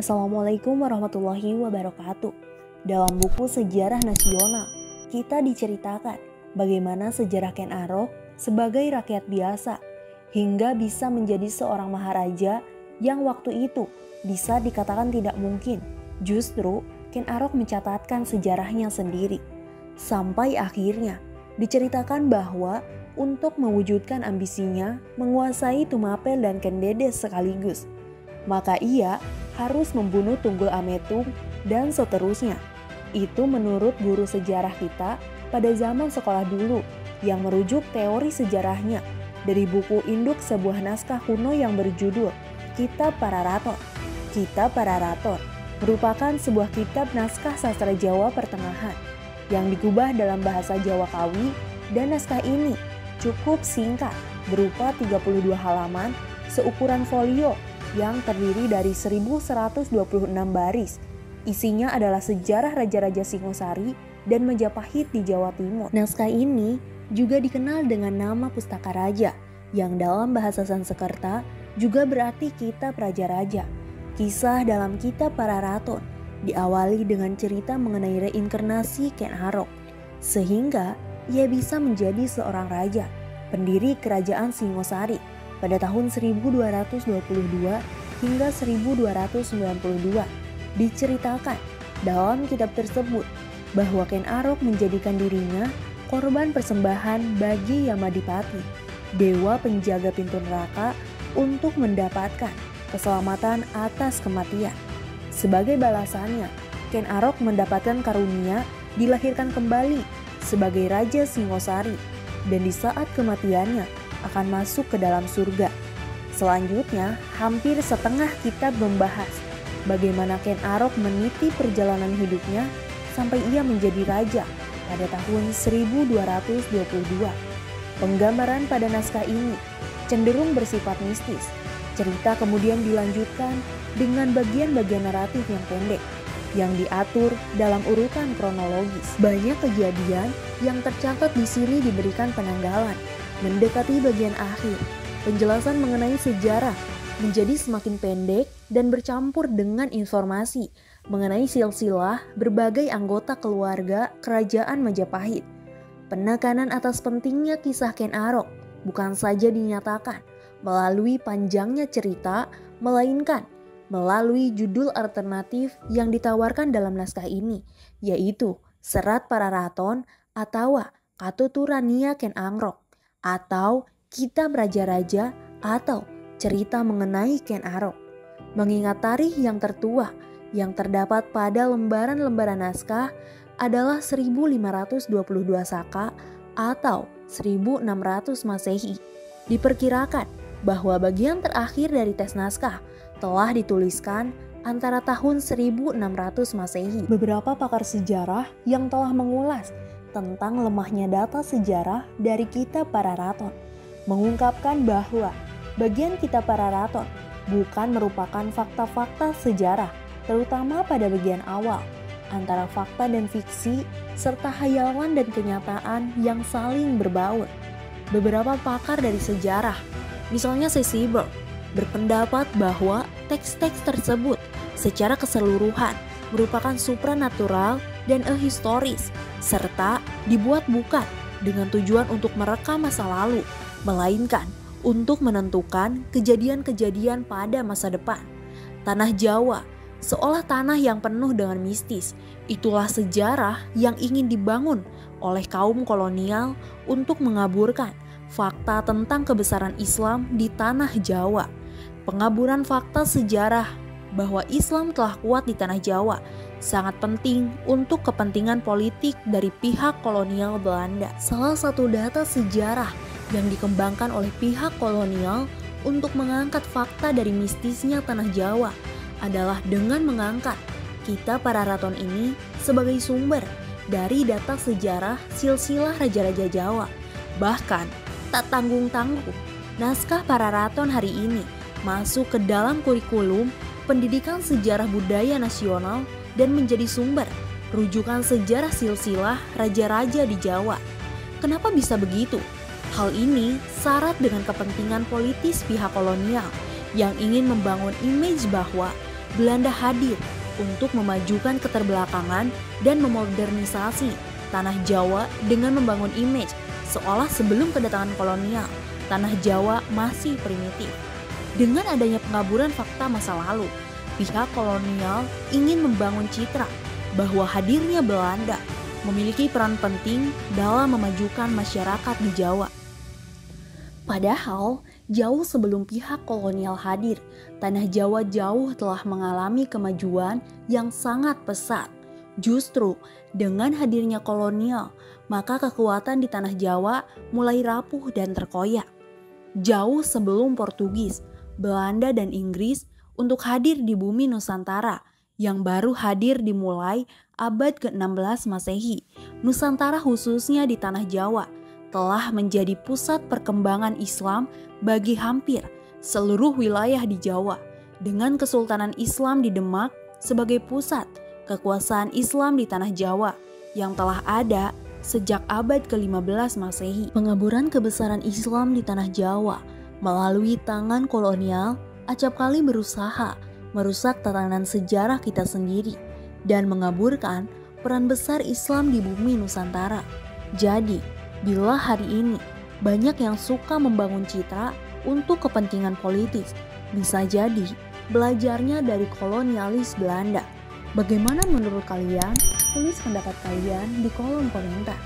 Assalamualaikum warahmatullahi wabarakatuh. Dalam buku Sejarah Nasional, kita diceritakan bagaimana sejarah Ken Arok sebagai rakyat biasa hingga bisa menjadi seorang maharaja yang waktu itu bisa dikatakan tidak mungkin. Justru Ken Arok mencatatkan sejarahnya sendiri. Sampai akhirnya diceritakan bahwa untuk mewujudkan ambisinya menguasai Tumapel dan Kendedes sekaligus, maka ia harus membunuh Tunggul Ametung dan seterusnya. Itu menurut guru sejarah kita pada zaman sekolah dulu yang merujuk teori sejarahnya dari buku induk sebuah naskah kuno yang berjudul Kitab Pararaton. Kitab Pararaton merupakan sebuah kitab naskah sastra Jawa pertengahan yang digubah dalam bahasa Jawa Kawi, dan naskah ini cukup singkat berupa 32 halaman seukuran folio yang terdiri dari 1126 baris. Isinya adalah sejarah Raja-Raja Singosari dan Majapahit di Jawa Timur. Naskah ini juga dikenal dengan nama Pustaka Raja, yang dalam bahasa Sanskerta juga berarti Kitab Raja-Raja. Kisah dalam Kitab Pararaton diawali dengan cerita mengenai reinkarnasi Ken Arok, sehingga ia bisa menjadi seorang raja, pendiri Kerajaan Singosari pada tahun 1222 hingga 1292. Diceritakan dalam kitab tersebut bahwa Ken Arok menjadikan dirinya korban persembahan bagi Yamadipati, dewa penjaga pintu neraka, untuk mendapatkan keselamatan atas kematian. Sebagai balasannya, Ken Arok mendapatkan karunia dilahirkan kembali sebagai Raja Singosari, dan di saat kematiannya akan masuk ke dalam surga. Selanjutnya, hampir setengah kitab membahas bagaimana Ken Arok meniti perjalanan hidupnya sampai ia menjadi raja pada tahun 1222. Penggambaran pada naskah ini cenderung bersifat mistis. Cerita kemudian dilanjutkan dengan bagian-bagian naratif yang pendek yang diatur dalam urutan kronologis. Banyak kejadian yang tercatat di sini diberikan penanggalan. Mendekati bagian akhir, penjelasan mengenai sejarah menjadi semakin pendek dan bercampur dengan informasi mengenai silsilah berbagai anggota keluarga kerajaan Majapahit. Penekanan atas pentingnya kisah Ken Arok bukan saja dinyatakan melalui panjangnya cerita, melainkan melalui judul alternatif yang ditawarkan dalam naskah ini, yaitu Serat Pararaton atau Katuturania Ken Arok, atau Kitab Raja-Raja atau cerita mengenai Ken Arok. Mengingat tarikh yang tertua yang terdapat pada lembaran-lembaran naskah adalah 1522 Saka atau 1600 Masehi. Diperkirakan bahwa bagian terakhir dari teks naskah telah dituliskan antara tahun 1600 Masehi. Beberapa pakar sejarah yang telah mengulas tentang lemahnya data sejarah dari Kitab Pararaton mengungkapkan bahwa bagian Kitab Pararaton bukan merupakan fakta-fakta sejarah, terutama pada bagian awal, antara fakta dan fiksi, serta hayalan dan kenyataan yang saling berbaur. Beberapa pakar dari sejarah, misalnya Seyberg, berpendapat bahwa teks-teks tersebut secara keseluruhan merupakan supranatural dan ahistoris, serta dibuat bukan dengan tujuan untuk merekam masa lalu, melainkan untuk menentukan kejadian-kejadian pada masa depan. Tanah Jawa seolah tanah yang penuh dengan mistis. Itulah sejarah yang ingin dibangun oleh kaum kolonial untuk mengaburkan fakta tentang kebesaran Islam di tanah Jawa. Pengaburan fakta sejarah bahwa Islam telah kuat di tanah Jawa sangat penting untuk kepentingan politik dari pihak kolonial Belanda. Salah satu data sejarah yang dikembangkan oleh pihak kolonial untuk mengangkat fakta dari mistisnya tanah Jawa adalah dengan mengangkat Kitab Pararaton ini sebagai sumber dari data sejarah silsilah Raja-Raja Jawa. Bahkan tak tanggung-tanggung, naskah Pararaton hari ini masuk ke dalam kurikulum pendidikan sejarah budaya nasional dan menjadi sumber rujukan sejarah silsilah Raja-Raja di Jawa. Kenapa bisa begitu? Hal ini syarat dengan kepentingan politis pihak kolonial yang ingin membangun image bahwa Belanda hadir untuk memajukan keterbelakangan dan memodernisasi tanah Jawa dengan membangun image seolah sebelum kedatangan kolonial, tanah Jawa masih primitif. Dengan adanya pengaburan fakta masa lalu, pihak kolonial ingin membangun citra bahwa hadirnya Belanda memiliki peran penting dalam memajukan masyarakat di Jawa. Padahal, jauh sebelum pihak kolonial hadir, tanah Jawa jauh telah mengalami kemajuan yang sangat pesat. Justru dengan hadirnya kolonial, maka kekuatan di tanah Jawa mulai rapuh dan terkoyak. Jauh sebelum Portugis, Belanda dan Inggris untuk hadir di bumi Nusantara yang baru hadir dimulai abad ke-16 Masehi, Nusantara khususnya di tanah Jawa telah menjadi pusat perkembangan Islam bagi hampir seluruh wilayah di Jawa, dengan Kesultanan Islam di Demak sebagai pusat kekuasaan Islam di tanah Jawa yang telah ada sejak abad ke-15 Masehi. Pengaburan kebesaran Islam di tanah Jawa melalui tangan kolonial acapkali berusaha merusak tatanan sejarah kita sendiri dan mengaburkan peran besar Islam di bumi Nusantara. Jadi, bila hari ini banyak yang suka membangun citra untuk kepentingan politis, bisa jadi belajarnya dari kolonialis Belanda. Bagaimana menurut kalian? Tulis pendapat kalian di kolom komentar.